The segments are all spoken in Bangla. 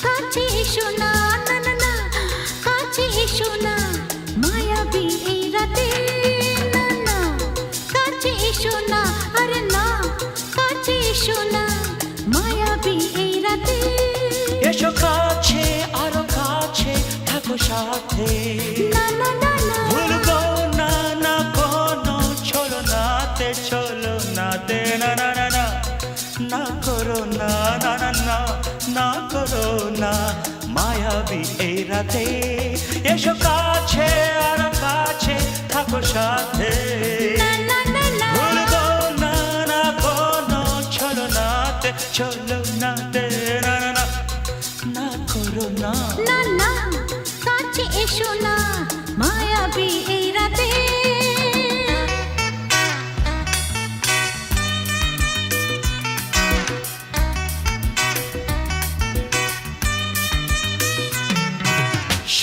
কাছে এসো না, না না না, কাছে এসো না, মায়াবী এই রাতে, না না, কাছে এসো না, আরে না, কাছে এসো না, মায়াবী এই রাতে। এসো কাছে, আরো কাছে থাকো সাথে, না না না না, ভুলবো না না কোনো ছলনাতে, ছলনাতে, না না না না, না করো না, না না না, না করো না, মায়াবী এই রাতে। এসো কাছে, আরো কাছে থাকো সাথে, না না না না, ভুলবো না না কোনো ছলনাতে, ছলনাতে, না না না, না করো না। না না, কাছে এসো না, মায়াবী এই রাতে।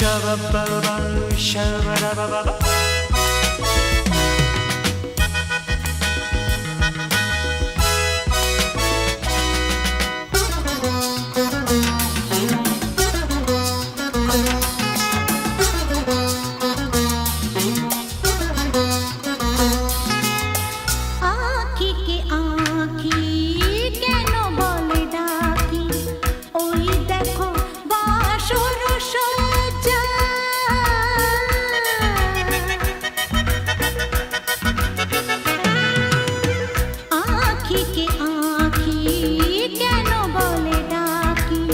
Shabba-ba-ba, shabba-da-ba-ba-ba. आँखी के आँखी केनो बोले डाकी, ओई देखो बाँसुर सज्जा। आँखी के आँखी केनो बोले डाकी,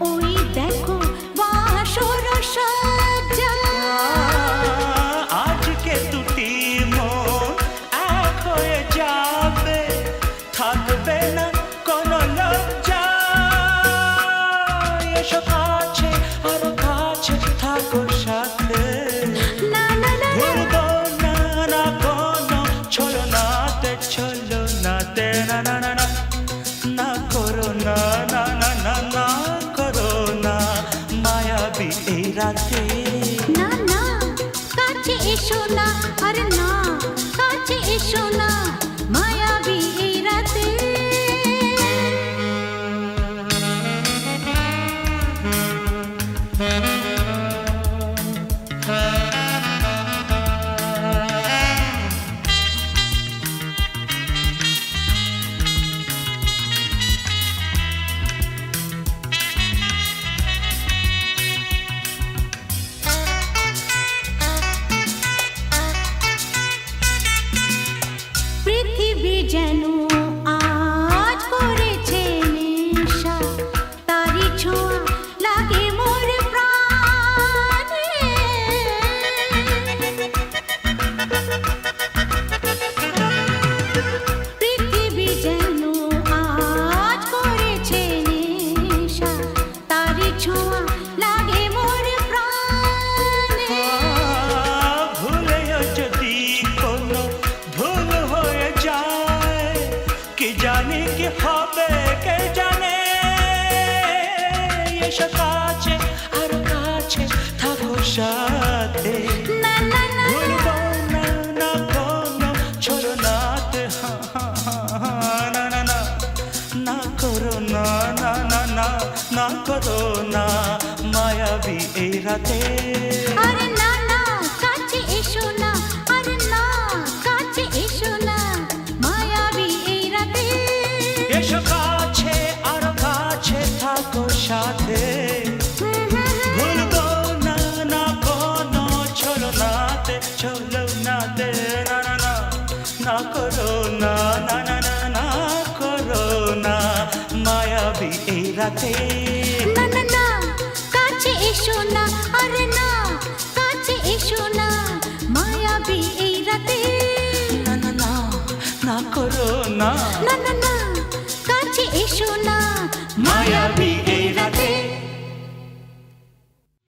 ओई देखो बाँसुर सज्जा। आज के দুটি মন এক হয়ে যাবে, থাকবে না কোনো লজ্জা। এসো কাছে, আরো কাছে থাকো সাথে, না না না, ভুলবো না না কোনো ছলনাতে, ছলনাতে, না না না না, না করো না, না না না, না করো না, মায়াবী এই রাতে। না না, কাছে এসো না, আরে না, কাছে এসো না, মায়াবী এই রাতে। পৃথিবী যেন আজ করেছে নেশা, তারি ছোঁয়া লাগে মোর প্রাণে। পৃথিবী যেন আজ করেছে নেশা, তারি ছোঁয়া লাগে মোর প্রাণে। ভুলেও যদি কোনো ভুল হয়ে যায়, কি জানি কি হবে কে জানে। এসো কাছে, আরো কাছে থাকো সাথে, না না না, ভুলবো না না কোনো ছলনাতে, না না না, না করো না, না না না, না করো না, মায়াবী এই রাতে। আরে না না, কাছে এসো না, আরে না, কাছে এসো না, মায়াবী এই রাতে। এসো কাছে, আরো কাছে থাকো সাথে, ভুলবো না না কোনো ছলনাতে, ছলনাতে, না না না, না করো না, না না না, না করো না, মায়াবী এই রাতে।